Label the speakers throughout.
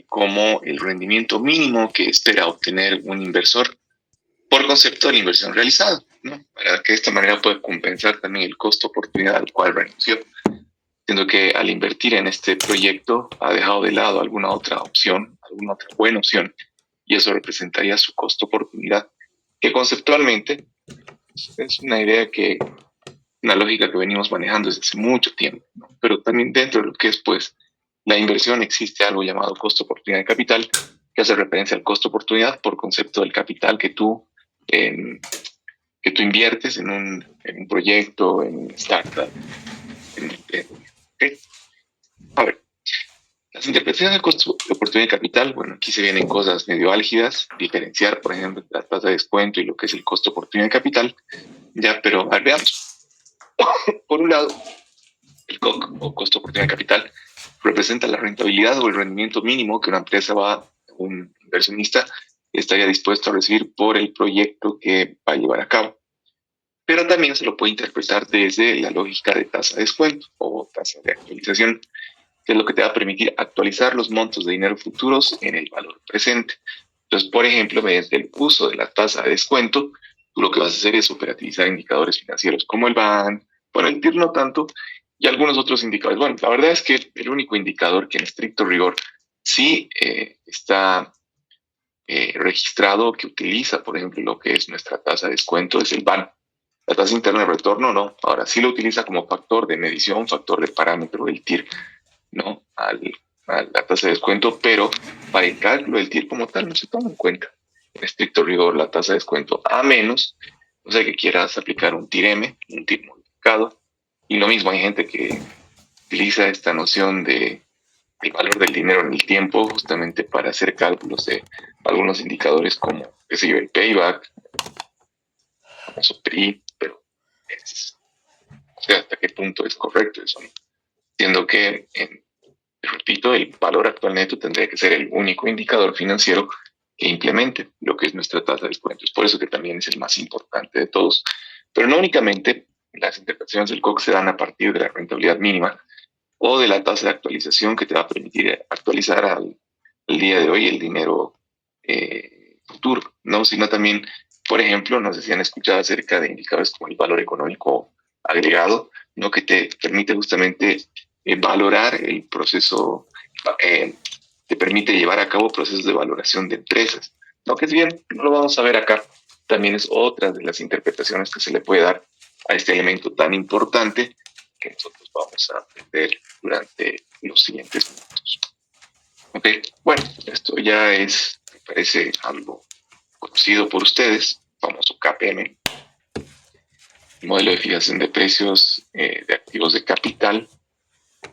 Speaker 1: como el rendimiento mínimo que espera obtener un inversor por concepto de la inversión realizada, ¿no? Para que de esta manera pueda compensar también el costo oportunidad al cual renunció, siendo que al invertir en este proyecto ha dejado de lado alguna otra opción, alguna otra buena opción, y eso representaría su costo oportunidad, que conceptualmente es una lógica que venimos manejando desde hace mucho tiempo, ¿no? Pero también dentro de lo que es, pues, la inversión existe algo llamado costo oportunidad de capital, que hace referencia al costo oportunidad por concepto del capital eh, que tú inviertes en un proyecto, en una startup. ¿Okay? A ver, las interpretaciones del costo de oportunidad de capital, bueno, aquí se vienen cosas medio álgidas, diferenciar, por ejemplo, la tasa de descuento y lo que es el costo de oportunidad de capital, ya, pero a ver, veamos. Por un lado, el COC, o costo de oportunidad de capital, representa la rentabilidad o el rendimiento mínimo que una empresa un inversionista estaría dispuesto a recibir por el proyecto que va a llevar a cabo. Pero también se lo puede interpretar desde la lógica de tasa de descuento o tasa de actualización, que es lo que te va a permitir actualizar los montos de dinero futuros en el valor presente. Entonces, por ejemplo, mediante el uso de la tasa de descuento, tú lo que vas a hacer es operativizar indicadores financieros como el BAN, bueno, el TIR no tanto, y algunos otros indicadores. Bueno, la verdad es que el único indicador que en estricto rigor sí está registrado, que utiliza, por ejemplo, lo que es nuestra tasa de descuento, es el BAN. La tasa interna de retorno no. Ahora sí lo utiliza como factor de medición, factor de parámetro del TIR, ¿no? A la tasa de descuento, pero para el cálculo del TIR como tal no se toma en cuenta en estricto rigor la tasa de descuento, a menos, o sea, que quieras aplicar un TIR-M, un TIR modificado. Y lo mismo, hay gente que utiliza esta noción de el valor del dinero en el tiempo justamente para hacer cálculos de algunos indicadores como, qué sé yo, el payback, famoso PRI, pero o sea, hasta qué punto es correcto eso, ¿no? Siendo que, repito, el valor actual neto tendría que ser el único indicador financiero que implemente lo que es nuestra tasa de descuento. Es por eso que también es el más importante de todos. Pero no únicamente las interpretaciones del COC se dan a partir de la rentabilidad mínima o de la tasa de actualización que te va a permitir actualizar al día de hoy el dinero futuro, ¿no? Sino también, por ejemplo, no sé si han escuchado acerca de indicadores como el valor económico agregado, ¿no? Que te permite justamente valorar el proceso, te permite llevar a cabo procesos de valoración de empresas, ¿no? Que es bien, no lo vamos a ver acá, también es otra de las interpretaciones que se le puede dar a este elemento tan importante que nosotros vamos a aprender durante los siguientes minutos. Ok, bueno, esto ya es, me parece, algo conocido por ustedes, famoso KPM, modelo de fijación de precios de activos de capital,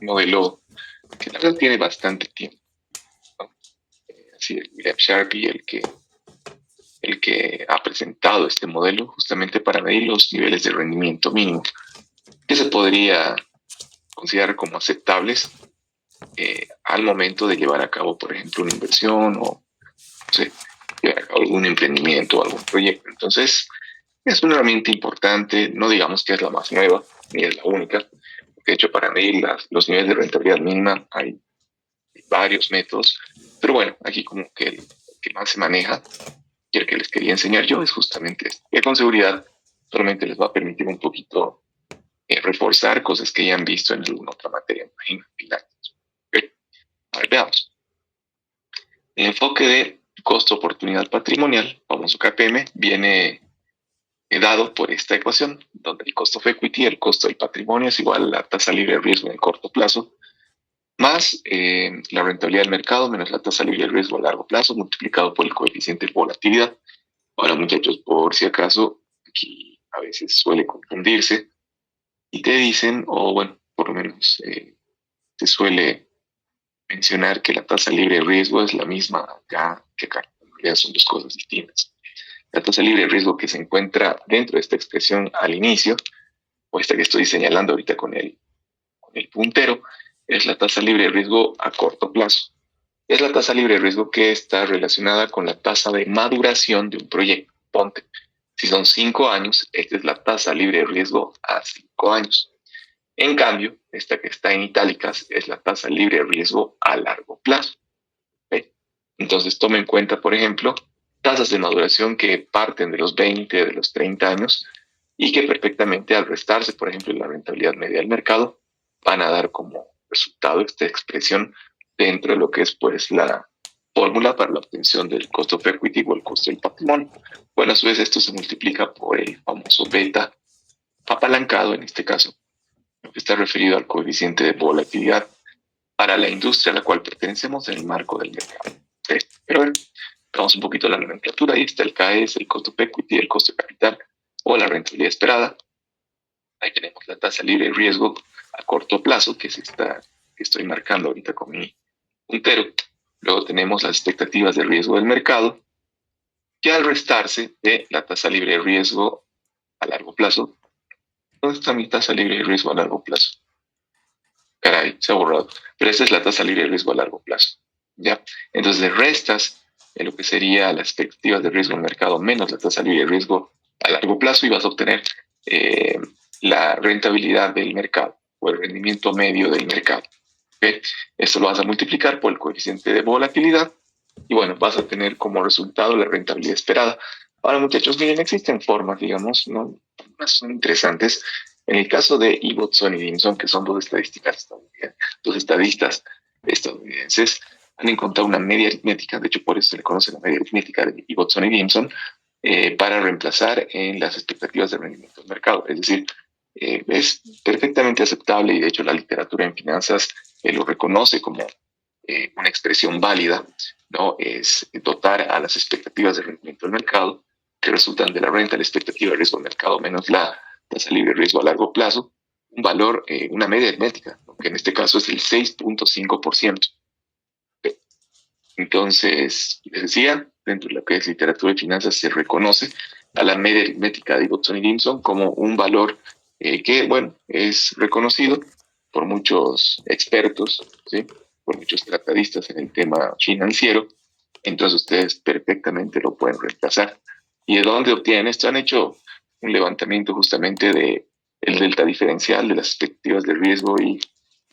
Speaker 1: modelo que la verdad tiene bastante tiempo, ¿no? Así es, William Sharpe, el que ha presentado este modelo justamente para medir los niveles de rendimiento mínimo que se podría considerar como aceptables al momento de llevar a cabo, por ejemplo, una inversión o no sé, llevar a cabo algún emprendimiento o algún proyecto. Entonces, es una herramienta importante, no digamos que es la más nueva, ni es la única, porque de hecho para medir los niveles de rentabilidad mínima hay varios métodos, pero bueno, aquí como que el que más se maneja y el que les quería enseñar yo es justamente este, que con seguridad solamente les va a permitir un poquito reforzar cosas que ya han visto en alguna otra materia, imagino, finanzas. ¿Okay? A ver, veamos. El enfoque de costo-oportunidad patrimonial, famoso KPM, viene dado por esta ecuación, donde el costo of equity, el costo del patrimonio, es igual a la tasa libre de riesgo en el corto plazo, más la rentabilidad del mercado menos la tasa libre de riesgo a largo plazo, multiplicado por el coeficiente de volatilidad. Ahora, muchachos, por si acaso, aquí a veces suele confundirse y te dicen, o bueno, por lo menos se suele mencionar que la tasa libre de riesgo es la misma acá que acá. En realidad son dos cosas distintas. La tasa libre de riesgo que se encuentra dentro de esta expresión al inicio, o esta que estoy señalando ahorita con el puntero, es la tasa libre de riesgo a corto plazo. Es la tasa libre de riesgo que está relacionada con la tasa de maduración de un proyecto. Ponte, si son 5 años, esta es la tasa libre de riesgo a 5 años. En cambio, esta que está en itálicas es la tasa libre de riesgo a largo plazo. ¿Ok? Entonces, tome en cuenta, por ejemplo, tasas de maduración que parten de los 20, de los 30 años y que perfectamente al restarse, por ejemplo, la rentabilidad media del mercado, van a dar como resultado esta expresión dentro de lo que es pues la fórmula para la obtención del cost of equity o el costo del patrimonio. Bueno, a su vez esto se multiplica por el famoso beta apalancado, en este caso, lo que está referido al coeficiente de volatilidad para la industria a la cual pertenecemos en el marco del mercado. Pero bueno, vamos un poquito a la nomenclatura. Ahí está el KS, el costo of equity, el costo de capital o la rentabilidad esperada. Ahí tenemos la tasa libre de riesgo a corto plazo, que estoy marcando ahorita con mi puntero. Luego tenemos las expectativas de riesgo del mercado, que al restarse de la tasa libre de riesgo a largo plazo. ¿Dónde está mi tasa libre de riesgo a largo plazo? Caray, se ha borrado. Pero esta es la tasa libre de riesgo a largo plazo. ¿Ya? Entonces restas en lo que sería las expectativas de riesgo del mercado menos la tasa libre de riesgo a largo plazo y vas a obtener la rentabilidad del mercado o el rendimiento medio del mercado. ¿Okay? Esto lo vas a multiplicar por el coeficiente de volatilidad y bueno, vas a tener como resultado la rentabilidad esperada. Ahora, muchachos, miren, existen formas, digamos, ¿no? Unas son interesantes. En el caso de Ibbotson y Dimson, que son dos estadistas estadounidenses, han encontrado una media aritmética, de hecho por eso se le conoce la media aritmética de Ibbotson y Dimson, para reemplazar en las expectativas de rendimiento del mercado. Es decir, es perfectamente aceptable y de hecho la literatura en finanzas lo reconoce como una expresión válida, ¿no? Es dotar a las expectativas de rendimiento del mercado que resultan de la renta, la expectativa de riesgo del mercado menos la tasa libre de riesgo a largo plazo, un valor, una media aritmética, ¿no? Que en este caso es el 6.5%. Entonces, les decía, dentro de lo que es literatura de finanzas se reconoce a la media aritmética de Ibbotson y Dimson como un valor que, bueno, es reconocido por muchos expertos, ¿sí? Por muchos tratadistas en el tema financiero. Entonces, ustedes perfectamente lo pueden reemplazar. ¿Y de dónde obtienen esto? Han hecho un levantamiento justamente de el delta diferencial de las expectativas de riesgo y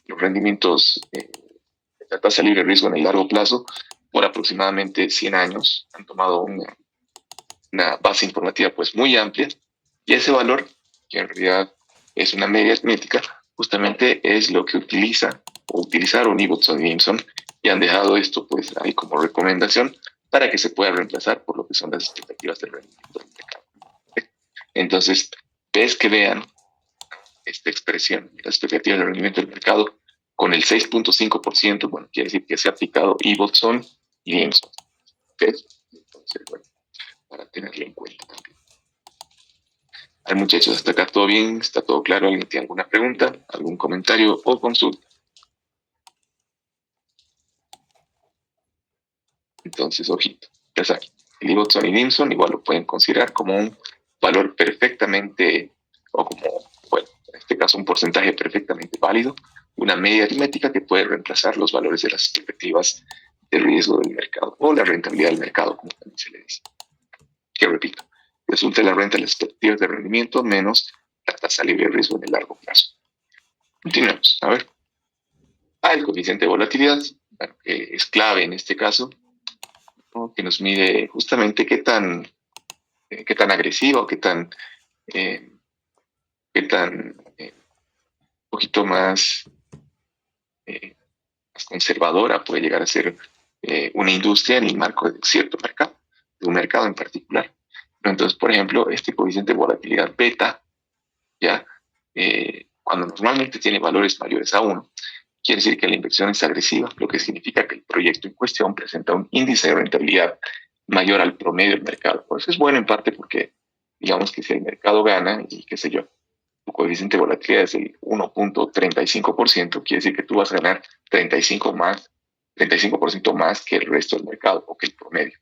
Speaker 1: los rendimientos de la tasa libre de riesgo en el largo plazo por aproximadamente 100 años. Han tomado una base informativa pues muy amplia y ese valor, que en realidad es una media aritmética, justamente es lo que utilizaron Ibbotson y Dimson y han dejado esto pues ahí como recomendación para que se pueda reemplazar por lo que son las expectativas del rendimiento del mercado. Entonces, ves que vean esta expresión, las expectativas de rendimiento del mercado con el 6.5%, bueno, quiere decir que se ha aplicado Ibbotson y Dimson. ¿Okay? Entonces, bueno, para tenerlo en cuenta también. Al muchachos, hasta acá todo bien, está todo claro. ¿Alguien tiene alguna pregunta, algún comentario o consulta? Entonces, ojito, ya saben, el Ibbotson y Dimson igual lo pueden considerar como un valor perfectamente, o como, bueno, en este caso un porcentaje perfectamente válido, una media aritmética que puede reemplazar los valores de las expectativas de riesgo del mercado o la rentabilidad del mercado, como también se le dice. Que repito, resulta la renta de las expectativas de rendimiento menos la tasa libre de riesgo en el largo plazo. Continuemos. A ver. El coeficiente de volatilidad, bueno, que es clave en este caso, ¿no? Que nos mide justamente qué tan agresivo, eh, un poquito eh, más conservadora puede llegar a ser una industria en el marco de cierto mercado, de un mercado en particular. Entonces, por ejemplo, este coeficiente de volatilidad beta, ya, cuando normalmente tiene valores mayores a 1, quiere decir que la inversión es agresiva, lo que significa que el proyecto en cuestión presenta un índice de rentabilidad mayor al promedio del mercado. Por eso es bueno en parte porque, digamos que si el mercado gana y qué sé yo, tu coeficiente de volatilidad es el 1.35%, quiere decir que tú vas a ganar 35% más que el resto del mercado o que el promedio,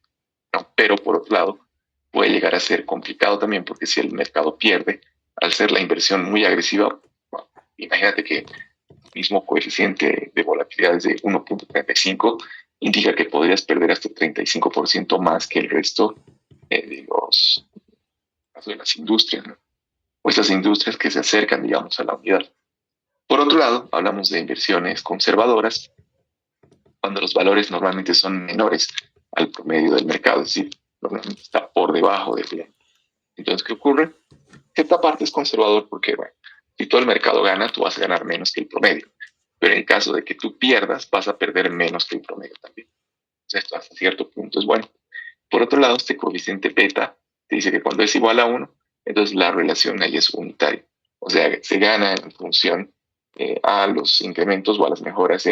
Speaker 1: ¿no? Pero por otro lado, puede llegar a ser complicado también porque si el mercado pierde, al ser la inversión muy agresiva, bueno, imagínate que el mismo coeficiente de volatilidad es de 1.35, indica que podrías perder hasta 35% más que el resto de las industrias, ¿no? O estas industrias que se acercan, digamos, a la unidad. Por otro lado, hablamos de inversiones conservadoras, cuando los valores normalmente son menores al promedio del mercado, es decir, normalmente está por debajo de él. Entonces, ¿qué ocurre? Esta parte es conservador porque, bueno, si todo el mercado gana, tú vas a ganar menos que el promedio. Pero en el caso de que tú pierdas, vas a perder menos que el promedio también. Entonces, esto hasta cierto punto es bueno. Por otro lado, este coeficiente beta te dice que cuando es igual a 1, entonces la relación ahí es unitaria. O sea, se gana en función a los incrementos o a las mejoras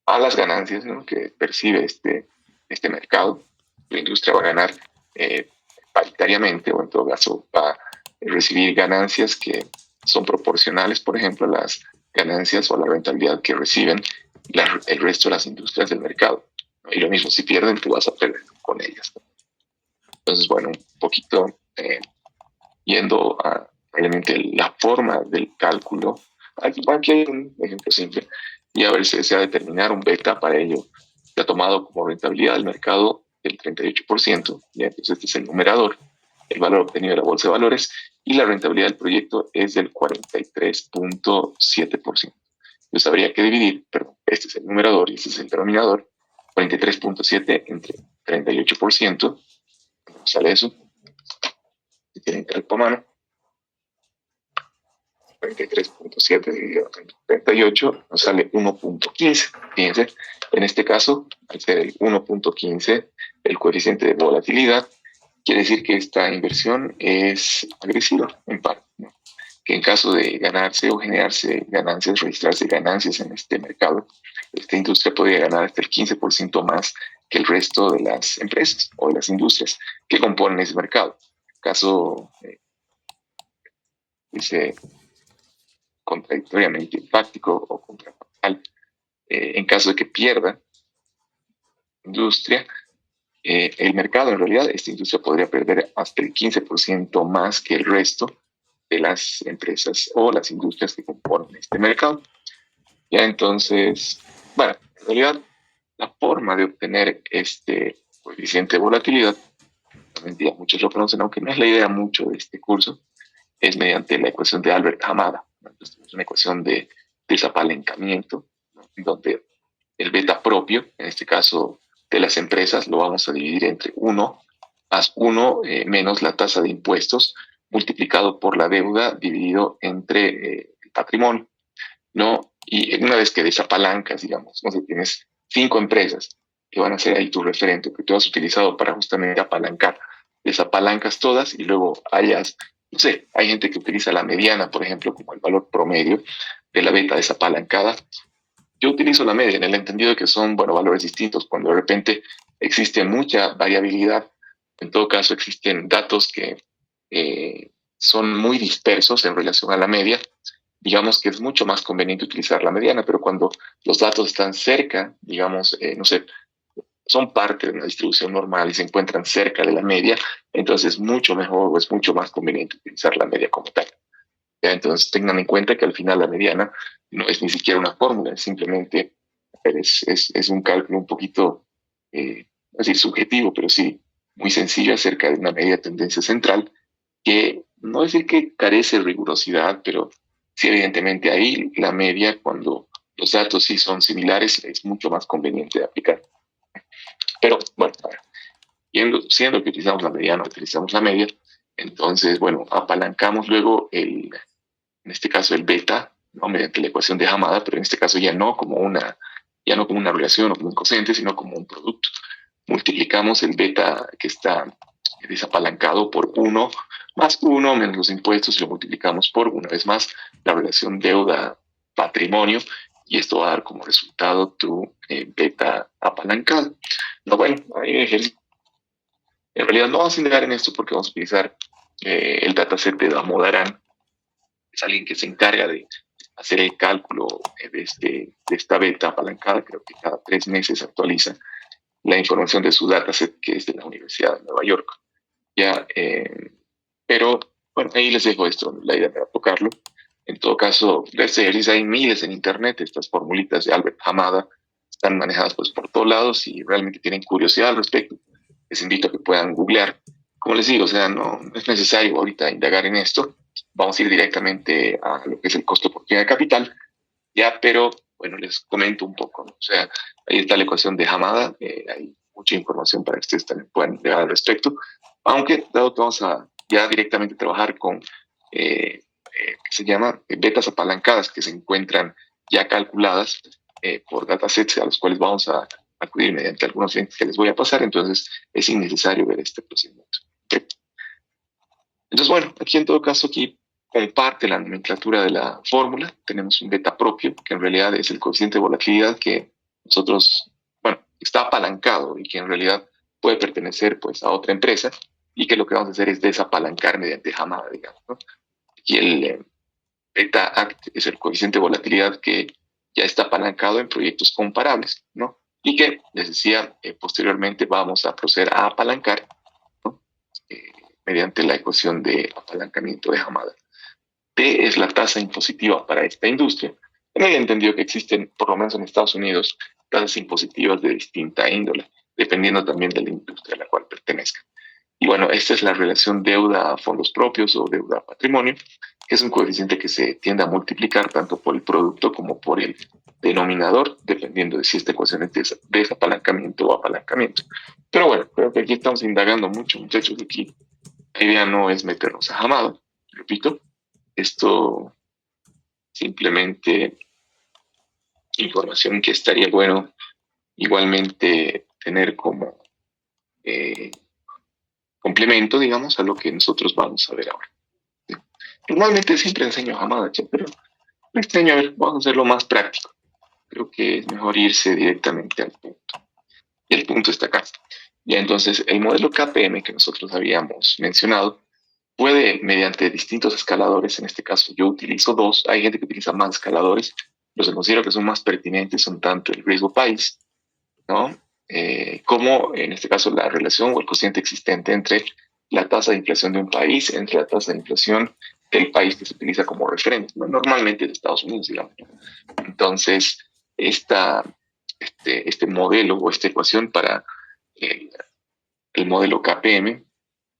Speaker 1: a las ganancias, ¿no?, que percibe este mercado. La industria va a ganar eh, paritariamente, o en todo caso va a recibir ganancias que son proporcionales, por ejemplo, a las ganancias o a la rentabilidad que reciben el resto de las industrias del mercado. Y lo mismo, si pierden, tú vas a perder con ellas. Entonces, bueno, un poquito yendo a realmente la forma del cálculo. Aquí hay un ejemplo simple. Y a ver si desea determinar un beta. Para ello se ha tomado como rentabilidad del mercado el 38%. ¿Ya? Entonces este es el numerador, el valor obtenido de la bolsa de valores, y la rentabilidad del proyecto es del 43.7%. Entonces habría que dividir, perdón, este es el numerador y este es el denominador, 43.7 entre 38%. ¿Sale eso? Si tienen cálculo a mano, 33.7 dividido entre 38 nos sale 1.15. Fíjense, en este caso, al ser el 1.15 el coeficiente de volatilidad, quiere decir que esta inversión es agresiva, en parte, ¿no? Que en caso de ganarse o generarse ganancias, registrarse ganancias en este mercado, esta industria podría ganar hasta el 15% más que el resto de las empresas o de las industrias que componen ese mercado. Caso, dice, contradictoriamente empático o contrafactual, en caso de que pierda industria, el mercado, en realidad, esta industria podría perder hasta el 15% más que el resto de las empresas o las industrias que componen este mercado. Ya entonces, bueno, en realidad, la forma de obtener este coeficiente de volatilidad, ya muchos lo conocen, aunque no es la idea mucho de este curso, es mediante la ecuación de Albert Hamada. Entonces, es una ecuación de desapalancamiento, ¿no?, donde el beta propio, en este caso de las empresas, lo vamos a dividir entre 1 más 1 menos la tasa de impuestos multiplicado por la deuda dividido entre el patrimonio, ¿no? Y una vez que desapalancas, digamos, no sé, tienes 5 empresas que van a ser ahí tu referente, que tú has utilizado para justamente apalancar, desapalancas todas y luego hayas, no sé, hay gente que utiliza la mediana, por ejemplo, como el valor promedio de la beta desapalancada. Yo utilizo la media en el entendido de que son, bueno, valores distintos. Cuando de repente existe mucha variabilidad, en todo caso existen datos que son muy dispersos en relación a la media, digamos que es mucho más conveniente utilizar la mediana, pero cuando los datos están cerca, digamos, no sé, son parte de una distribución normal y se encuentran cerca de la media, entonces es mucho mejor o es mucho más conveniente utilizar la media como tal. ¿Ya? Entonces tengan en cuenta que al final la mediana no es ni siquiera una fórmula, es simplemente es un cálculo un poquito, es decir, subjetivo, pero sí muy sencillo acerca de una media tendencia central que no es decir que carece de rigurosidad, pero sí evidentemente ahí la media, cuando los datos sí son similares, es mucho más conveniente de aplicar. Pero bueno, siendo que utilizamos la mediana, utilizamos la media, entonces, bueno, apalancamos luego en este caso el beta, ¿no?, mediante la ecuación de Hamada, pero en este caso ya no como una relación o como un cociente, sino como un producto. Multiplicamos el beta que está desapalancado por 1 más 1 menos los impuestos y lo multiplicamos por, una vez más, la relación deuda-patrimonio, y esto va a dar como resultado tu beta apalancado. No, bueno, en realidad no vamos a indagar en esto porque vamos a utilizar el dataset de Damodaran. Es alguien que se encarga de hacer el cálculo de esta beta apalancada. Creo que cada 3 meses actualiza la información de su dataset, que es de la Universidad de Nueva York. Ya, pero bueno, ahí les dejo esto, la idea era tocarlo. En todo caso, de este ejercicio hay miles en internet. Estas formulitas de Albert Hamada están manejadas pues por todos lados, y realmente tienen curiosidad al respecto, les invito a que puedan googlear. Como les digo, o sea, no es necesario ahorita indagar en esto. Vamos a ir directamente a lo que es el costo de oportunidad de capital, ya, pero bueno, les comento un poco, ¿no? O sea, ahí está la ecuación de Hamada, hay muchas mucha información para que ustedes también puedan leer al respecto, aunque dado que vamos a ya directamente trabajar con, que se llama betas apalancadas, que se encuentran ya calculadas por datasets a los cuales vamos a acudir mediante algunos links que les voy a pasar, entonces es innecesario ver este procedimiento. ¿Okay? Entonces, bueno, aquí en todo caso, aquí comparte la nomenclatura de la fórmula. Tenemos un beta propio, que en realidad es el coeficiente de volatilidad que nosotros, bueno, está apalancado y que en realidad puede pertenecer pues a otra empresa y que lo que vamos a hacer es desapalancar mediante jamada, digamos, ¿no? Y el beta act es el coeficiente de volatilidad que ya está apalancado en proyectos comparables, ¿no? Y que, les decía, posteriormente vamos a proceder a apalancar, ¿no? Mediante la ecuación de apalancamiento de Hamada. T es la tasa impositiva para esta industria. En ella entendido que existen, por lo menos en Estados Unidos, tasas impositivas de distinta índole, dependiendo también de la industria a la cual pertenezca. Y bueno, esta es la relación deuda a fondos propios o deuda a patrimonio, que es un coeficiente que se tiende a multiplicar tanto por el producto como por el denominador, dependiendo de si esta ecuación es de desapalancamiento o apalancamiento. Pero bueno, creo que aquí estamos indagando mucho, muchachos. Aquí la idea no es meternos a jamada, repito, esto simplemente información que estaría bueno igualmente tener como eh, complemento, digamos, a lo que nosotros vamos a ver ahora. ¿Sí? Normalmente siempre enseño jamada, pero este año, a ver, vamos a hacerlo más práctico. Creo que es mejor irse directamente al punto. Y el punto está acá. Ya entonces, el modelo KPM que nosotros habíamos mencionado puede, mediante distintos escaladores, en este caso yo utilizo dos, hay gente que utiliza más escaladores, los que considero que son más pertinentes son tanto el riesgo país, ¿no? Como en este caso la relación o el cociente existente entre la tasa de inflación de un país, entre la tasa de inflación del país que se utiliza como referente, ¿no? Normalmente de Estados Unidos, digamos. Entonces, este modelo o esta ecuación para el modelo KPM,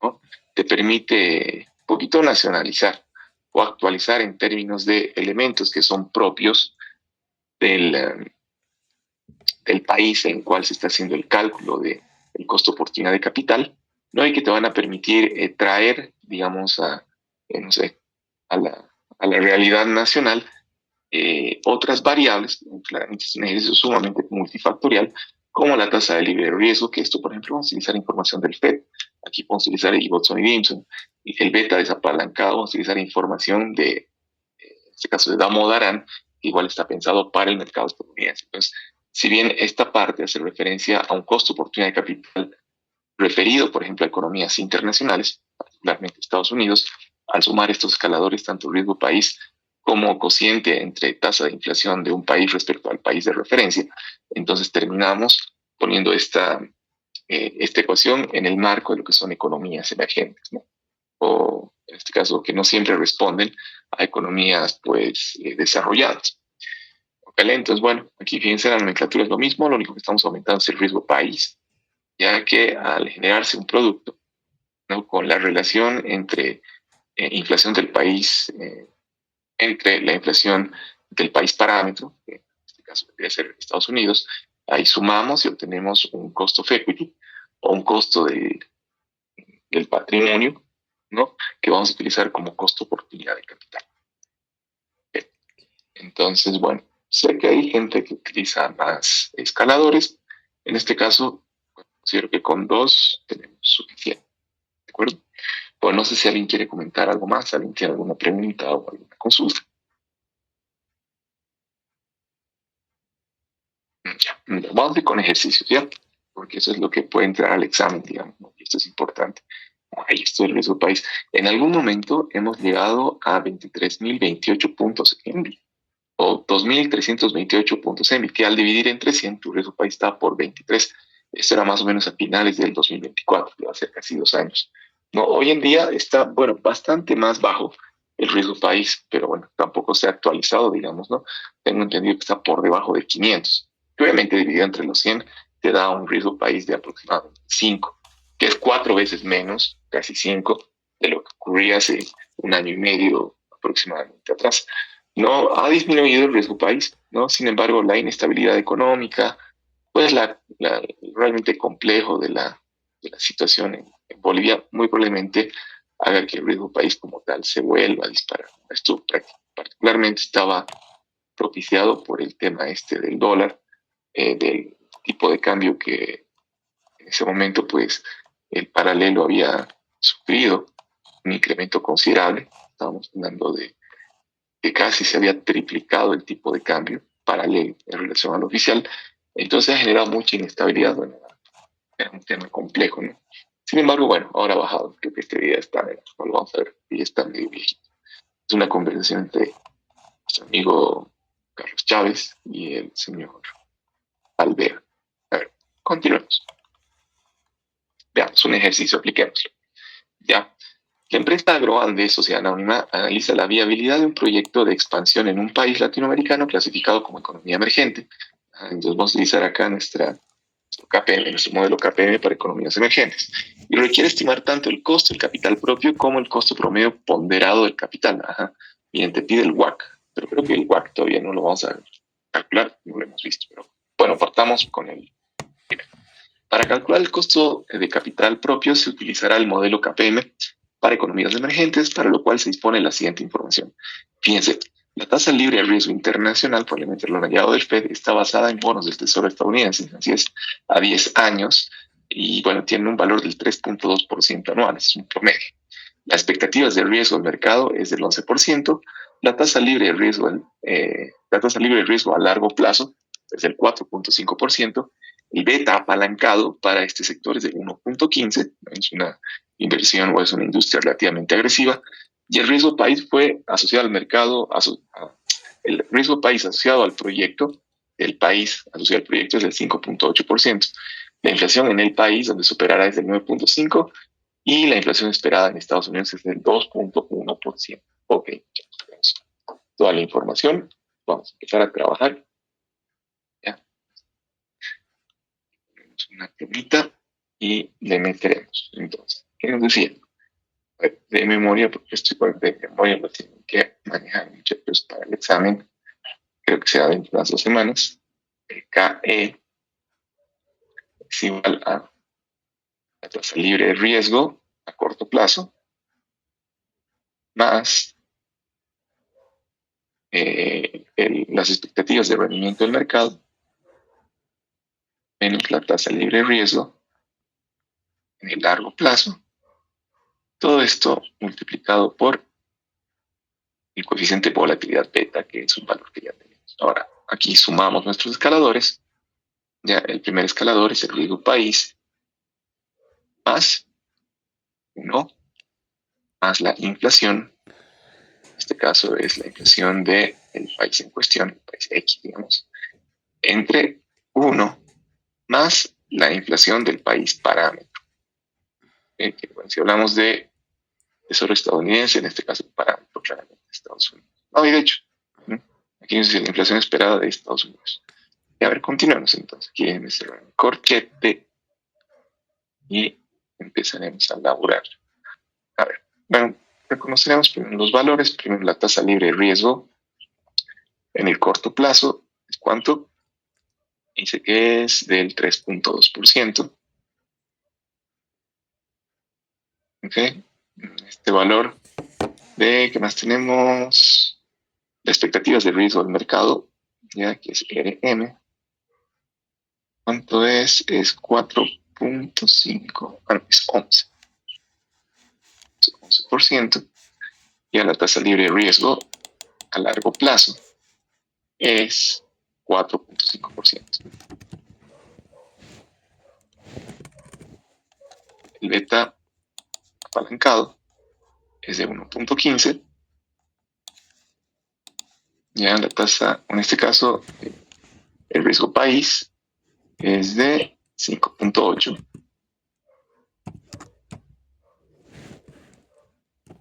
Speaker 1: ¿no? Te permite un poquito nacionalizar o actualizar en términos de elementos que son propios del país en el cual se está haciendo el cálculo del costo oportunidad de capital, ¿no? Y que te van a permitir traer, digamos, no sé, a la realidad nacional otras variables, claramente es un ejercicio sumamente multifactorial, como la tasa de libre riesgo, que esto, por ejemplo, vamos a utilizar información del FED, aquí podemos utilizar el Ibbotson y Dimson, y el beta desapalancado, vamos a utilizar información de, en este caso de Damodaran, que igual está pensado para el mercado estadounidense. Entonces, si bien esta parte hace referencia a un costo oportunidad de capital referido, por ejemplo, a economías internacionales, particularmente Estados Unidos, al sumar estos escaladores, tanto riesgo país como cociente entre tasa de inflación de un país respecto al país de referencia, entonces terminamos poniendo esta ecuación en el marco de lo que son economías emergentes, ¿no? O en este caso que no siempre responden a economías pues desarrolladas. ¿Okay? Entonces, bueno, aquí fíjense, la nomenclatura es lo mismo, lo único que estamos aumentando es el riesgo país, ya que al generarse un producto, ¿no? Con la relación entre inflación del país, entre la inflación del país parámetro, que en este caso debería ser Estados Unidos, ahí sumamos y obtenemos un cost of equity o un costo del patrimonio, ¿no? Que vamos a utilizar como costo oportunidad de capital. Entonces, bueno, sé que hay gente que utiliza más escaladores. En este caso, considero que con dos tenemos suficiente. ¿De acuerdo? Pues no sé si alguien quiere comentar algo más, alguien tiene alguna pregunta o alguna consulta. Ya, vamos a ir con ejercicios, ¿ya? Porque eso es lo que puede entrar al examen, digamos, ¿no? Y esto es importante. Ahí estoy el riesgo país. En algún momento hemos llegado a 23.028 puntos en o 2.328 puntos en que al dividir entre 100, tu riesgo país está por 23. Eso era más o menos a finales del 2024, que va a ser casi 2 años. No, hoy en día está, bueno, bastante más bajo el riesgo país, pero bueno, tampoco se ha actualizado, digamos, ¿no? Tengo entendido que está por debajo de 500. Y obviamente dividido entre los 100 te da un riesgo país de aproximadamente 5, que es 4 veces menos, casi 5, de lo que ocurría hace un año y medio aproximadamente atrás. No ha disminuido el riesgo país, ¿no? Sin embargo, la inestabilidad económica, pues realmente complejo de la situación en Bolivia muy probablemente haga que el riesgo país como tal se vuelva a disparar. Esto particularmente estaba propiciado por el tema este del dólar, del tipo de cambio que en ese momento pues el paralelo había sufrido un incremento considerable. Estábamos hablando de que casi se había triplicado el tipo de cambio paralelo en relación al oficial. Entonces ha generado mucha inestabilidad. Bueno, era un tema complejo, ¿no? Sin embargo, bueno, ahora ha bajado. Creo que este día está, lo vamos a ver, y está medio viejito. Es una conversación entre nuestro amigo Carlos Chávez y el señor Alvera. A ver, continuemos. Veamos un ejercicio, apliquémoslo. Ya. La empresa Agroande, Sociedad Anónima, analiza la viabilidad de un proyecto de expansión en un país latinoamericano clasificado como economía emergente. Entonces vamos a utilizar acá nuestro KPM, nuestro modelo KPM para economías emergentes. Y requiere estimar tanto el costo del capital propio como el costo promedio ponderado del capital. Ajá. Bien, te pide el WACC, pero creo que el WACC todavía no lo vamos a calcular, no lo hemos visto. Pero bueno, partamos con el. Para calcular el costo de capital propio se utilizará el modelo KPM para economías emergentes, para lo cual se dispone la siguiente información. Fíjense, la tasa libre de riesgo internacional, probablemente lo añadido del Fed, está basada en bonos del Tesoro estadounidense, así es, a 10 años, y bueno, tiene un valor del 3.2% anual, es un promedio. Las expectativas de riesgo del mercado es del 11%, la tasa libre de riesgo, la tasa libre de riesgo a largo plazo es del 4.5%, el beta apalancado para este sector es del 1.15, es una inversión o es una industria relativamente agresiva, y el riesgo país fue asociado al mercado, el riesgo país asociado al proyecto, el país asociado al proyecto es del 5.8%. La inflación en el país donde superará es del 9.5% y la inflación esperada en Estados Unidos es del 2.1%. Ok, ya tenemos toda la información, vamos a empezar a trabajar. Ya, tenemos una plumita y le meteremos. Entonces, ¿qué nos decía? De memoria, porque estoy de memoria, lo tienen que manejar muchachos para el examen. Creo que será dentro de las 2 semanas. El KE es igual a la tasa libre de riesgo a corto plazo más las expectativas de rendimiento del mercado menos la tasa libre de riesgo en el largo plazo. Todo esto multiplicado por el coeficiente de volatilidad beta, que es un valor que ya tenemos. Ahora, aquí sumamos nuestros escaladores. Ya el primer escalador es el riesgo país más 1 más la inflación. En este caso es la inflación del país en cuestión, el país X, digamos, entre 1 más la inflación del país parámetro. Bueno, si hablamos de tesoro estadounidense, en este caso el parámetro claramente Estados Unidos. No, y de hecho, aquí es la inflación esperada de Estados Unidos. Y a ver, continuamos entonces. Aquí en este corchete y empezaremos a laburar. A ver, bueno, reconoceremos primero los valores. Primero la tasa libre de riesgo en el corto plazo. ¿Es cuánto? Dice que es del 3.2%. ¿Ok? Este valor de, ¿qué más tenemos? De expectativas de riesgo del mercado, ya que es RM. ¿Cuánto es? Es 4.5, es 11%. Y a la tasa libre de riesgo a largo plazo es 4.5%. El beta apalancado es de 1.15. Ya la tasa, en este caso, el riesgo país es de 5.8.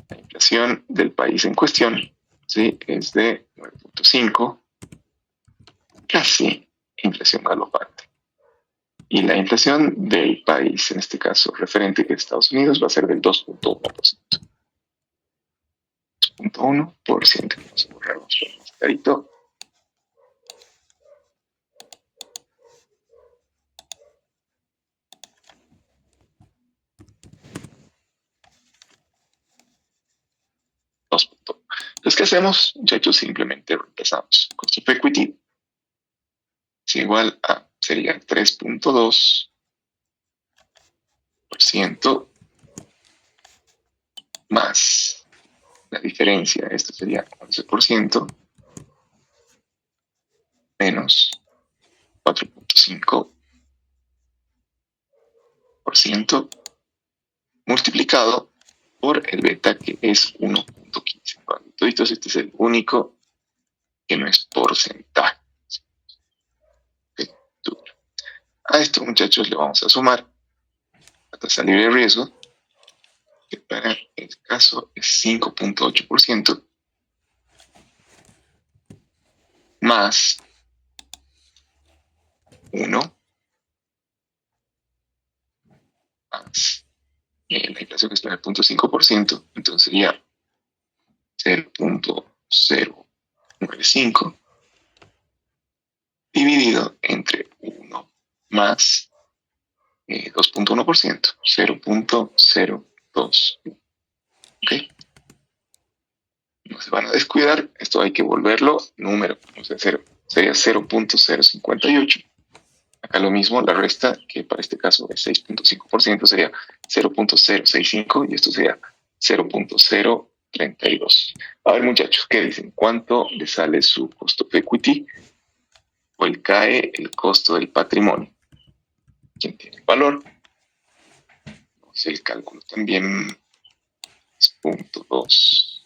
Speaker 1: La inflación del país en cuestión, ¿sí?, es de 9.5, casi inflación galopante. Y la inflación del país, en este caso referente que es Estados Unidos, va a ser del 2.1%. 2.1%. Vamos a borrar nuestro carito. ¿qué hacemos, muchachos? Simplemente reemplazamos cost of equity es igual a, sería 3.2% más la diferencia, esto sería 11% menos 4.5% multiplicado por el beta, que es 1.15. Toditos, este es el único que no es porcentaje. A esto, muchachos, le vamos a sumar la tasa libre de riesgo, que para el caso es 5.8%, más 1 más la inflación, que está en el 0.5%, entonces sería 0.095 dividido entre 1 más 2.1%, 0.02. ¿Ok? No se van a descuidar, esto hay que volverlo número, o sea, sería 0.058. Acá lo mismo, la resta, que para este caso es 6.5%, sería 0.065 y esto sería 0.032. A ver, muchachos, ¿qué dicen? ¿Cuánto le sale su cost of equity? O el CAE, el costo del patrimonio. ¿Quién tiene el valor? Pues el cálculo también es 0.2.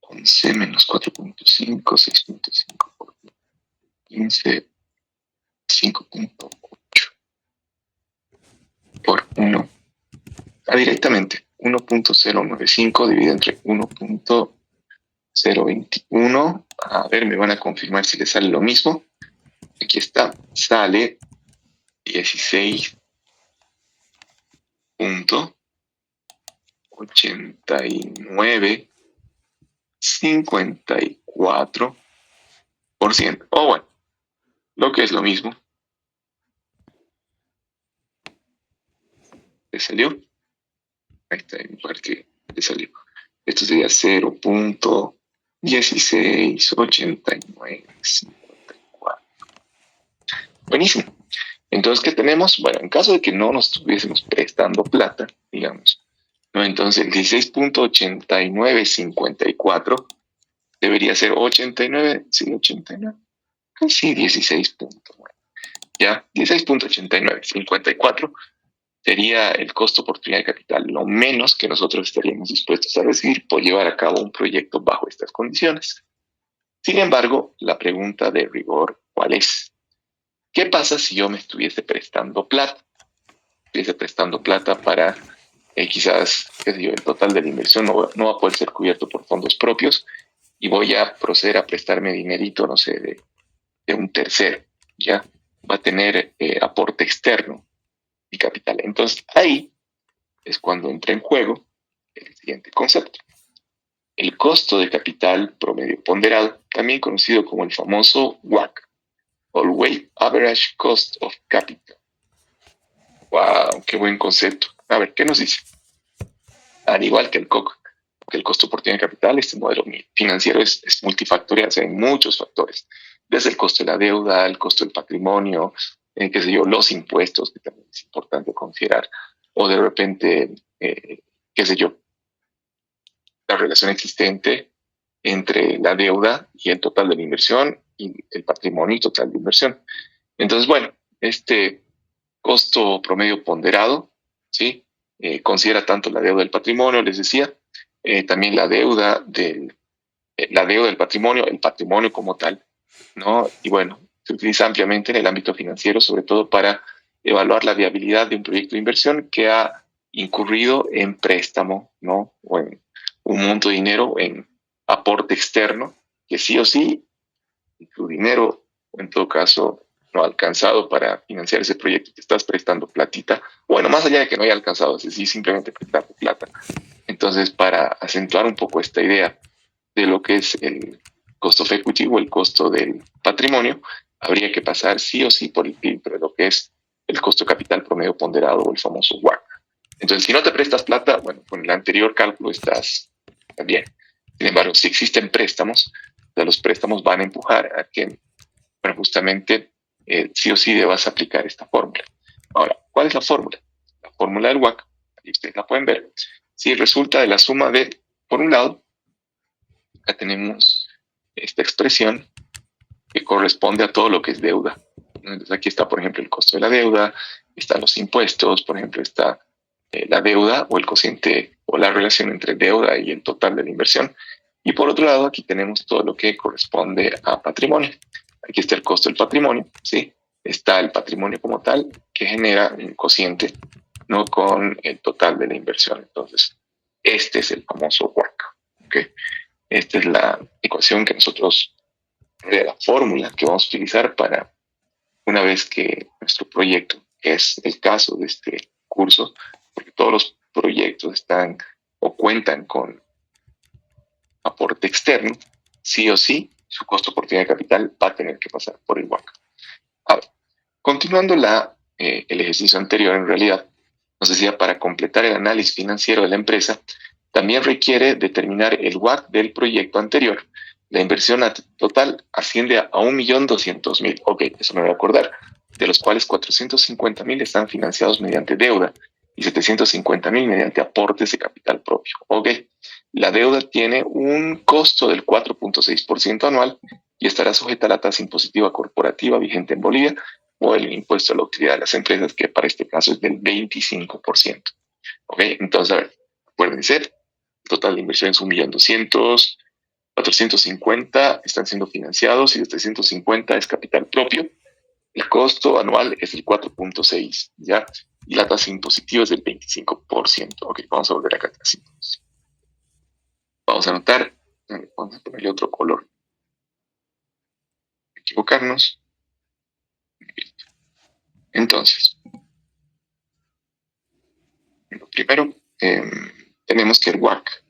Speaker 1: 11 menos 4.5, 6.5 por 15, 5.8 por 1. Directamente, 1.095 dividido entre 1.021. A ver, me van a confirmar si le sale lo mismo. Aquí está, sale 16.8954%. O bueno, lo que es lo mismo. ¿Le salió? Ahí está, en parte le salió. Esto sería 0.168954. Buenísimo. Entonces, ¿qué tenemos? Bueno, en caso de que no nos estuviésemos prestando plata, digamos, ¿no? Entonces el 16.8954 debería ser 89, sí, 89. Sí, 16.9. Ya, 16.8954 sería el costo oportunidad de capital, lo menos que nosotros estaríamos dispuestos a recibir por llevar a cabo un proyecto bajo estas condiciones. Sin embargo, la pregunta de rigor, ¿cuál es? ¿Qué pasa si yo me estuviese prestando plata? Estuviese prestando plata para quizás, qué sé yo, el total de la inversión no va a poder ser cubierto por fondos propios y voy a proceder a prestarme dinerito, no sé, de un tercero, ¿ya? Va a tener aporte externo y capital. Entonces, ahí es cuando entra en juego el siguiente concepto. El costo de capital promedio ponderado, también conocido como el famoso WACC, o Weighted Average Cost of Capital. ¡Wow! ¡Qué buen concepto! A ver, ¿qué nos dice? Al igual que el COC, que el costo oportunidad de capital, este modelo financiero es multifactorial, o sea, hay muchos factores, desde el costo de la deuda, el costo del patrimonio, qué sé yo, los impuestos, que también es importante considerar, o de repente, qué sé yo, la relación existente entre la deuda y el total de la inversión y el patrimonio y total de inversión. Entonces, bueno, este costo promedio ponderado, ¿sí? Considera tanto la deuda del patrimonio, les decía, también la deuda del patrimonio, el patrimonio como tal, ¿no? Y bueno, se utiliza ampliamente en el ámbito financiero, sobre todo para evaluar la viabilidad de un proyecto de inversión que ha incurrido en préstamo, ¿no? O en un monto de dinero, en aporte externo, que sí o sí, tu dinero, o en todo caso, no ha alcanzado para financiar ese proyecto, te estás prestando platita. Bueno, más allá de que no haya alcanzado, es decir, simplemente prestarte plata. Entonces, para acentuar un poco esta idea de lo que es el cost of equity o el costo del patrimonio, habría que pasar sí o sí por el filtro de lo que es el costo de capital promedio ponderado o el famoso WACC. Entonces, si no te prestas plata, bueno, con el anterior cálculo estás bien. Sin embargo, si existen préstamos, los préstamos van a empujar a que, bueno, justamente sí o sí debas aplicar esta fórmula. Ahora, ¿cuál es la fórmula? La fórmula del WACC, ahí ustedes la pueden ver. Si resulta de la suma de, por un lado, acá tenemos esta expresión que corresponde a todo lo que es deuda. Entonces aquí está, por ejemplo, el costo de la deuda, están los impuestos, por ejemplo, está la deuda o el cociente o la relación entre deuda y el total de la inversión. Y por otro lado, aquí tenemos todo lo que corresponde a patrimonio. Aquí está el costo del patrimonio, ¿sí? Está el patrimonio como tal, que genera un cociente, no con el total de la inversión. Entonces, este es el famoso WACC, ¿ok? Esta es la ecuación que nosotros, la fórmula que vamos a utilizar para una vez que nuestro proyecto, que es el caso de este curso, porque todos los proyectos están o cuentan con aporte externo, sí o sí, su costo oportunidad de capital va a tener que pasar por el WACC. A ver, continuando el ejercicio anterior, en realidad, nos decía, para completar el análisis financiero de la empresa, también requiere determinar el WACC del proyecto anterior. La inversión total asciende a 1.200.000. Ok, eso me voy a acordar, de los cuales 450.000 están financiados mediante deuda y 750.000 mediante aportes de capital propio. Ok, la deuda tiene un costo del 4.6% anual y estará sujeta a la tasa impositiva corporativa vigente en Bolivia o el impuesto a la utilidad de las empresas, que para este caso es del 25%. Ok, entonces, a ver, acuérdense, total de inversión es 1.200.000, 450 están siendo financiados y los 350 es capital propio. El costo anual es el 4.6, ¿ya? Y la tasa impositiva es del 25%. Ok, vamos a volver acá atrás. Vamos a anotar, vamos a ponerle otro color. Equivocarnos. Entonces, lo primero, tenemos que el WACC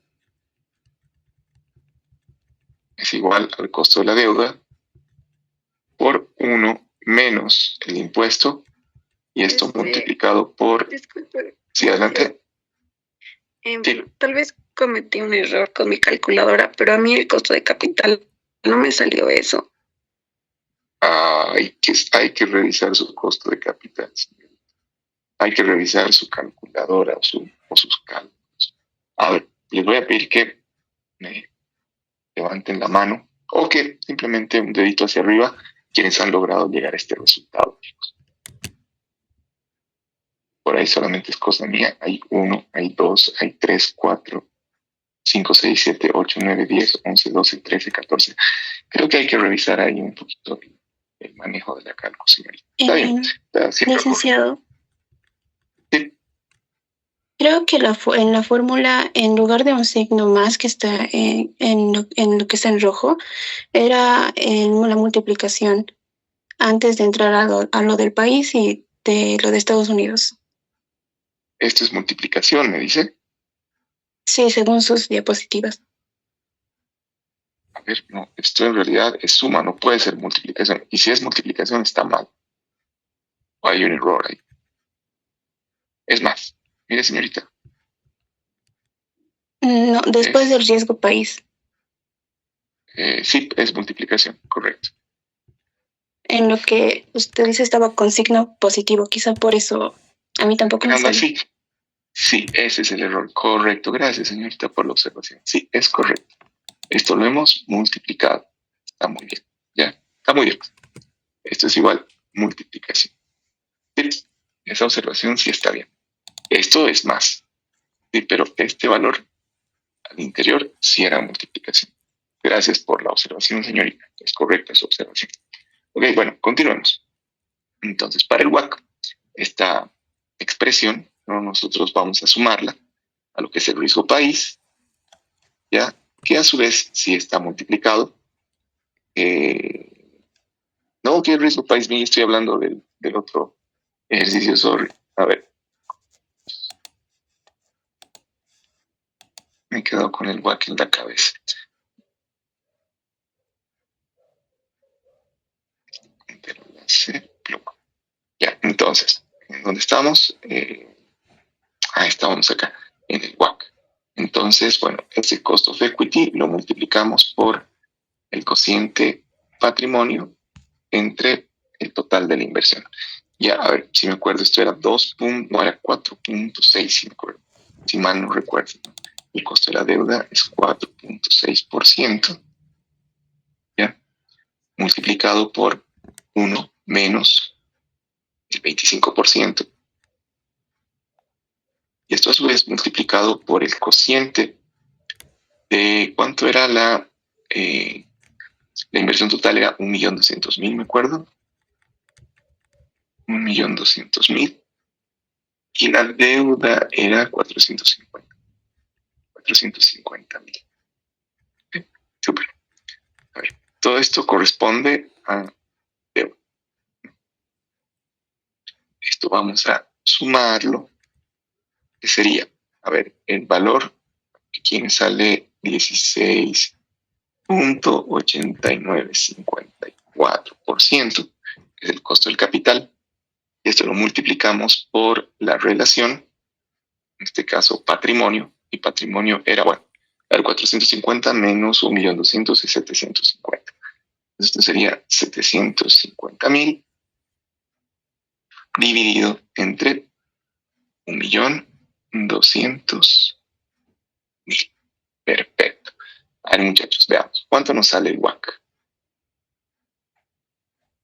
Speaker 1: es igual al costo de la deuda por 1 menos el impuesto, y esto multiplicado por...
Speaker 2: Disculpe.
Speaker 1: Sí, adelante.
Speaker 2: Sí. Tal vez cometí un error con mi calculadora, pero a mí el costo de capital no me salió eso.
Speaker 1: Hay que revisar su costo de capital, señor. Hay que revisar su calculadora o sus cálculos. A ver, les voy a pedir que me levanten la mano o que simplemente un dedito hacia arriba quienes han logrado llegar a este resultado. Por ahí solamente es cosa mía. Hay 1, hay 2, hay 3, 4, 5, 6, 7, 8, 9, 10, 11, 12, 13, 14. Creo que hay que revisar ahí un poquito el manejo de la cálculo, señorita. Está bien.
Speaker 2: Licenciado,
Speaker 1: sí.
Speaker 2: Creo que en la fórmula, en lugar de un signo más que está en lo que está en rojo, era la multiplicación antes de entrar a lo del país y de lo de Estados Unidos.
Speaker 1: Esto es multiplicación, me dice.
Speaker 2: Sí, según sus diapositivas.
Speaker 1: A ver, no, esto en realidad es suma, no puede ser multiplicación. Y si es multiplicación, está mal. O hay un error ahí. Es más, mire, señorita.
Speaker 2: No, después del riesgo país.
Speaker 1: Sí, es multiplicación, correcto.
Speaker 2: En lo que usted dice estaba con signo positivo, quizá por eso a mí tampoco me sale.
Speaker 1: Sí. Sí, ese es el error. Correcto. Gracias, señorita, por la observación. Sí, es correcto. Esto lo hemos multiplicado. Está muy bien. Ya, está muy bien. Esto es igual multiplicación. Sí, esa observación sí está bien. Esto es más. Sí, pero este valor al interior sí era multiplicación. Gracias por la observación, señorita. Es correcta su observación. Ok, bueno, continuemos. Entonces, para el WACC, esta expresión, ¿no? Nosotros vamos a sumarla a lo que es el riesgo país, ¿ya? Que a su vez sí está multiplicado. No, que el riesgo país, bien, estoy hablando del otro ejercicio, sorry. A ver. Me he quedado con el WACC en la cabeza. Ya, entonces, ¿en dónde estamos? Estábamos acá, en el WACC. Entonces, bueno, ese cost of equity lo multiplicamos por el cociente patrimonio entre el total de la inversión. Ya, a ver, si me acuerdo, esto era 4.6, si me acuerdo, si mal no recuerdo. El costo de la deuda es 4.6%, ¿ya? Multiplicado por 1 menos el 25%. Y esto a su vez multiplicado por el cociente de cuánto era la inversión total, era 1.200.000, me acuerdo. 1.200.000. Y la deuda era 450.000. Súper. A ver, todo esto corresponde a deuda. Esto vamos a sumarlo, que sería, a ver, el valor que aquí me sale 16.8954%, que es el costo del capital. Y esto lo multiplicamos por la relación, en este caso patrimonio, y patrimonio era, bueno, el 450 menos 1.200.000 es 750. Esto sería 750.000 dividido entre 1.200.000. Perfecto. A ver, muchachos, veamos. ¿Cuánto nos sale el WACC?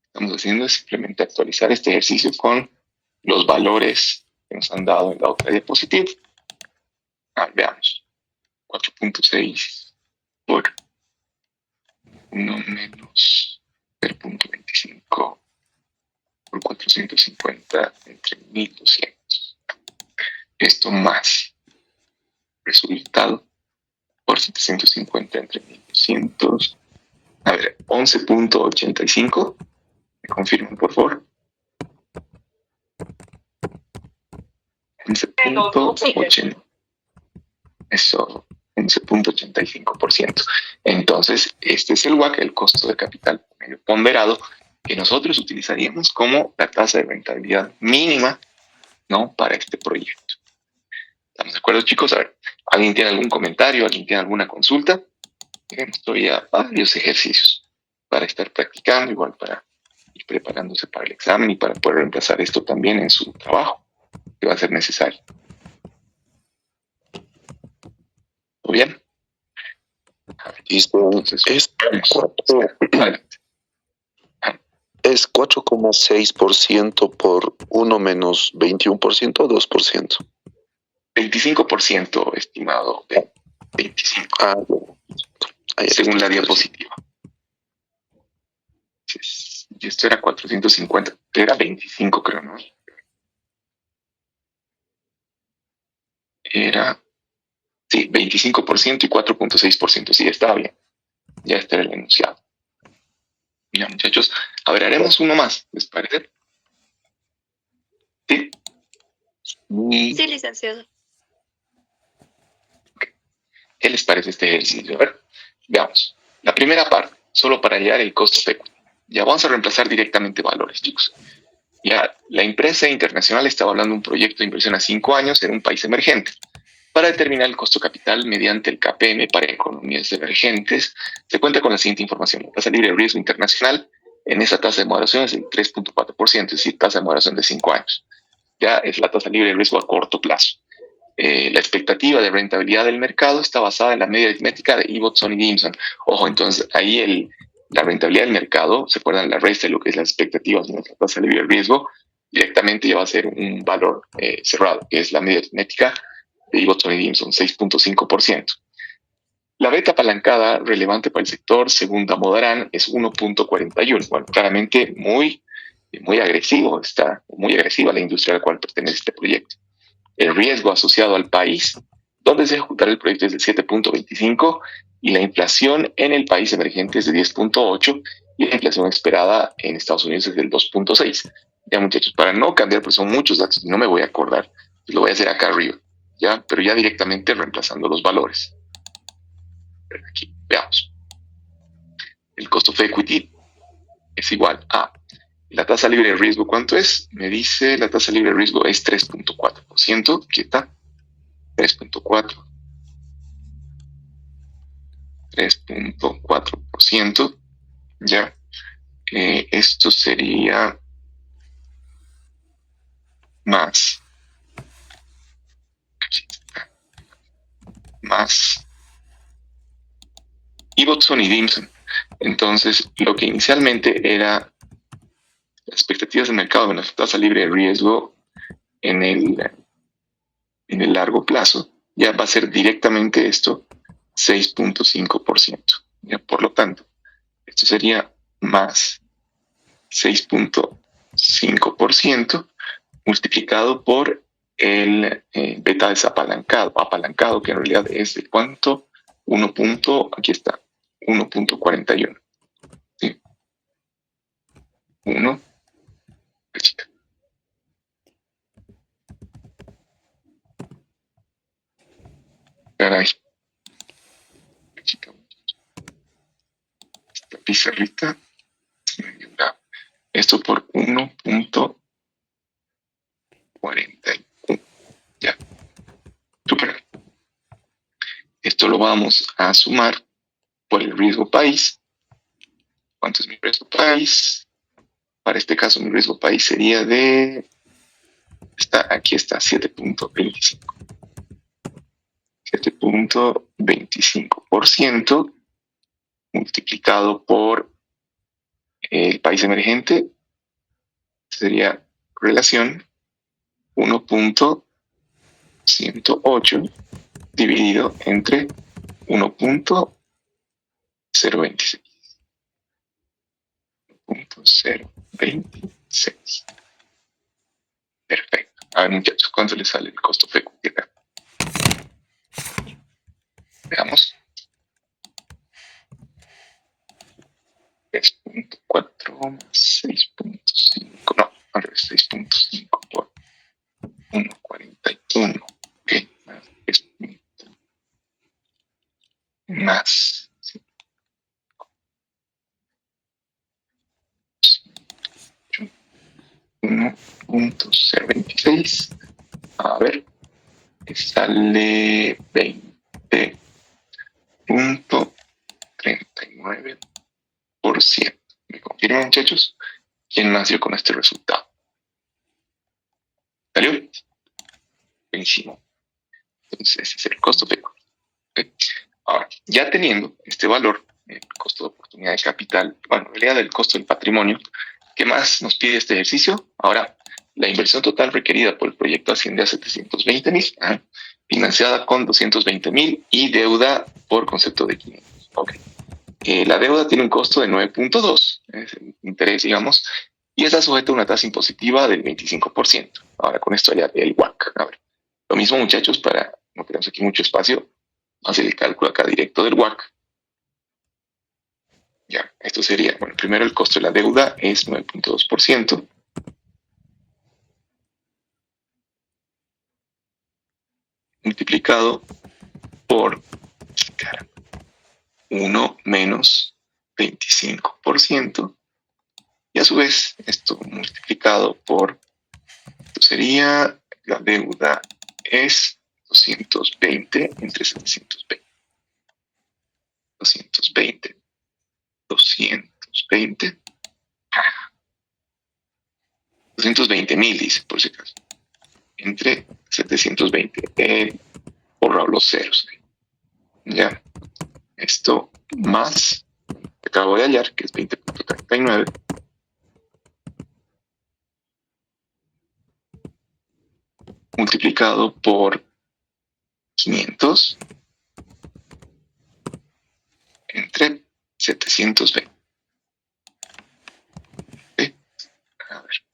Speaker 1: Estamos haciendo simplemente actualizar este ejercicio con los valores que nos han dado en la otra diapositiva. Veamos. 4.6 por 1 menos 0.25 por 450 entre 1.200. Esto más resultado por 750 entre 1.200. A ver, 11.85. ¿Me confirman, por favor? 11.80. Eso, 11.85%. Entonces, este es el WACC, el costo de capital medio ponderado, que nosotros utilizaríamos como la tasa de rentabilidad mínima, ¿no?, para este proyecto. ¿Estamos de acuerdo, chicos? A ver, ¿alguien tiene algún comentario? ¿Alguien tiene alguna consulta? Tenemos todavía varios ejercicios para estar practicando, igual para ir preparándose para el examen y para poder reemplazar esto también en su trabajo, que va a ser necesario. ¿Todo bien?
Speaker 3: Entonces, ¿es 4,6% por 1 menos 21% o 2%?
Speaker 1: 25%, estimado. 25. Según la diapositiva. Y esto era 450, era 25, creo, ¿no? Era, sí, 25% y 4.6%. Sí, estaba bien. Ya está el enunciado. Ya, muchachos, a ver, haremos uno más, ¿les parece? ¿Sí?
Speaker 2: Sí, licenciado.
Speaker 1: ¿Qué les parece este ejercicio? A ver, veamos. La primera parte, solo para hallar el costo de equity. Ya vamos a reemplazar directamente valores, chicos. Ya, la empresa internacional estaba hablando de un proyecto de inversión a 5 años en un país emergente. Para determinar el costo capital mediante el KPM para economías emergentes, se cuenta con la siguiente información. La tasa libre de riesgo internacional en esa tasa de moderación es el 3.4%, es decir, tasa de moderación de 5 años. Ya es la tasa libre de riesgo a corto plazo. La expectativa de rentabilidad del mercado está basada en la media aritmética de Ibbotson y Dimson. Ojo, entonces ahí la rentabilidad del mercado, ¿se acuerdan? La resta de lo que es las expectativas de nuestra tasa libre de riesgo, directamente ya va a ser un valor cerrado, que es la media aritmética de Ibbotson y Dimson, 6.5%. La beta apalancada relevante para el sector, según Damodaran, es 1.41. Bueno, claramente muy agresivo, está muy agresiva la industria a la cual pertenece este proyecto. El riesgo asociado al país donde se ejecutará el proyecto es de 7.25 y la inflación en el país emergente es de 10.8 y la inflación esperada en Estados Unidos es del 2.6. Ya, muchachos, para no cambiar, pues son muchos datos, no me voy a acordar, lo voy a hacer acá arriba, ya, pero ya directamente reemplazando los valores. Aquí, veamos. El costo of equity es igual a la tasa libre de riesgo. ¿Cuánto es? Me dice la tasa libre de riesgo es 3.4%. Aquí está. 3.4. 3.4%, ya. Esto sería más Ibbotson y Dimson. Entonces, lo que inicialmente era las expectativas de mercado de una tasa libre de riesgo en el largo plazo, ya va a ser directamente esto, 6.5%. Ya, por lo tanto, esto sería más 6.5% multiplicado por el beta apalancado, que en realidad es de cuánto, aquí está, 1.41. ¿Sí? 1. Caray. Esta pizarrita. Esto por 1.41. Ya. Super. Esto lo vamos a sumar por el riesgo país. ¿Cuánto es mi riesgo país? Para este caso, mi riesgo país sería de... Aquí está, 7.25. 7.25% multiplicado por el país emergente sería relación 1.108 dividido entre 1.026. 1.026. Perfecto. A ver, muchachos, ¿cuánto les sale el costo FECU? Veamos. 3.4 más 6.5. No, al revés, 6.5 por 1.41. Ok, más 1.026. A ver, sale 20.39%. ¿Me confirman, muchachos? ¿Quién nació con este resultado? ¿Salió? Buenísimo. Entonces, ese es el costo de... ¿Okay? Ahora, ya teniendo este valor, el costo de oportunidad de capital, bueno, en realidad el costo del patrimonio, ¿qué más nos pide este ejercicio? Ahora, la inversión total requerida por el proyecto asciende a 720,000, financiada con 220,000 y deuda por concepto de 500. Okay. La deuda tiene un costo de 9.2, es el interés, digamos, y está sujeta a una tasa impositiva del 25%. Ahora, con esto ya el WACC. A ver, lo mismo, muchachos, para no tenemos aquí mucho espacio, hacer el cálculo acá directo del WACC. Ya, esto sería, bueno, primero el costo de la deuda es 9.2%. Multiplicado por 1 menos 25%. Y a su vez, esto multiplicado por, esto sería, la deuda es 220 entre 720. 220. 220,000, dice, por si acaso. Entre 720. Borra los ceros. Ya. Esto más, acabo de hallar, que es 20.39. Multiplicado por 500 entre 720. ¿Sí? A ver.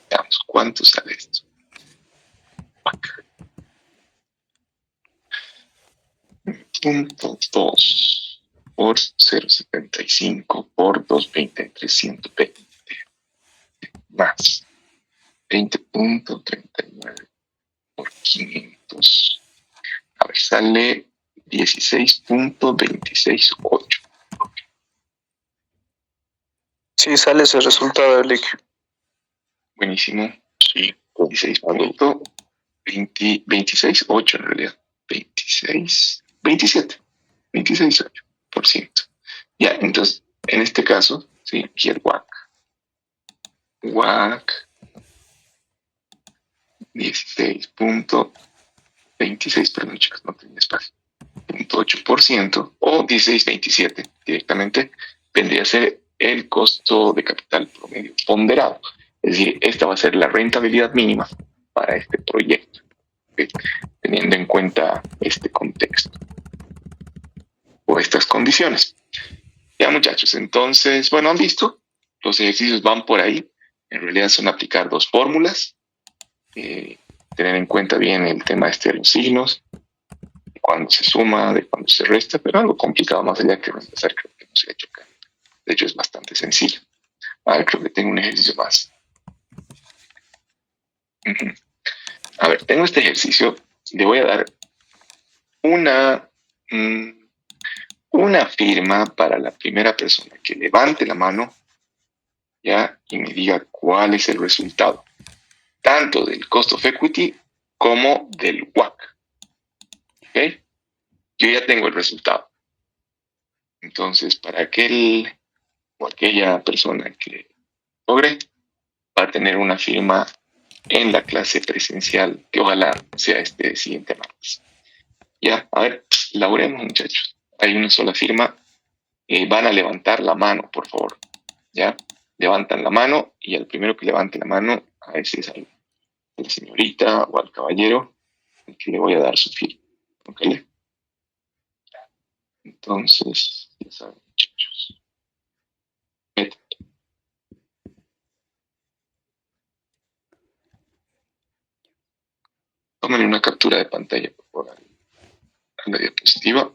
Speaker 1: Veamos cuánto sale esto. 0.2 por 0.75 por 220 entre 120 más 20.39 por 500. A ver, sale 16.268.
Speaker 3: Sí, sale ese resultado, Elick.
Speaker 1: Buenísimo. Sí, 16.268. 26,8 en realidad. 27,8%. Ya, entonces, en este caso, sí, aquí el WAC 16.26, perdón chicos, no tenía espacio, 0.8% o 16,27 directamente vendría a ser el costo de capital promedio ponderado. Es decir, esta va a ser la rentabilidad mínima para este proyecto, ¿sí? Teniendo en cuenta este contexto o estas condiciones. Ya muchachos, entonces, bueno, han visto, los ejercicios van por ahí. En realidad son aplicar dos fórmulas, tener en cuenta bien el tema de los signos, de cuándo se suma, de cuándo se resta, pero algo complicado más allá que reemplazar creo que no se ha hecho acá. De hecho es bastante sencillo. A ver, creo que tengo un ejercicio más. A ver, tengo este ejercicio. Le voy a dar una firma para la primera persona que levante la mano, ¿ya? Y me diga cuál es el resultado, tanto del cost of equity como del WACC. ¿Ok? Yo ya tengo el resultado. Entonces, para aquel o aquella persona que logre, va a tener una firma en la clase presencial, que ojalá sea este siguiente martes. Ya, a ver, laburemos muchachos. Hay una sola firma. Van a levantar la mano, por favor. Ya, levantan la mano y al primero que levante la mano, a ese es a la señorita o al caballero, al que le voy a dar su firma. ¿Ok? Entonces, ya saben, muchachos. Tómenle una captura de pantalla, por favor, a la diapositiva.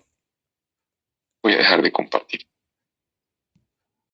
Speaker 1: Voy a dejar de compartir.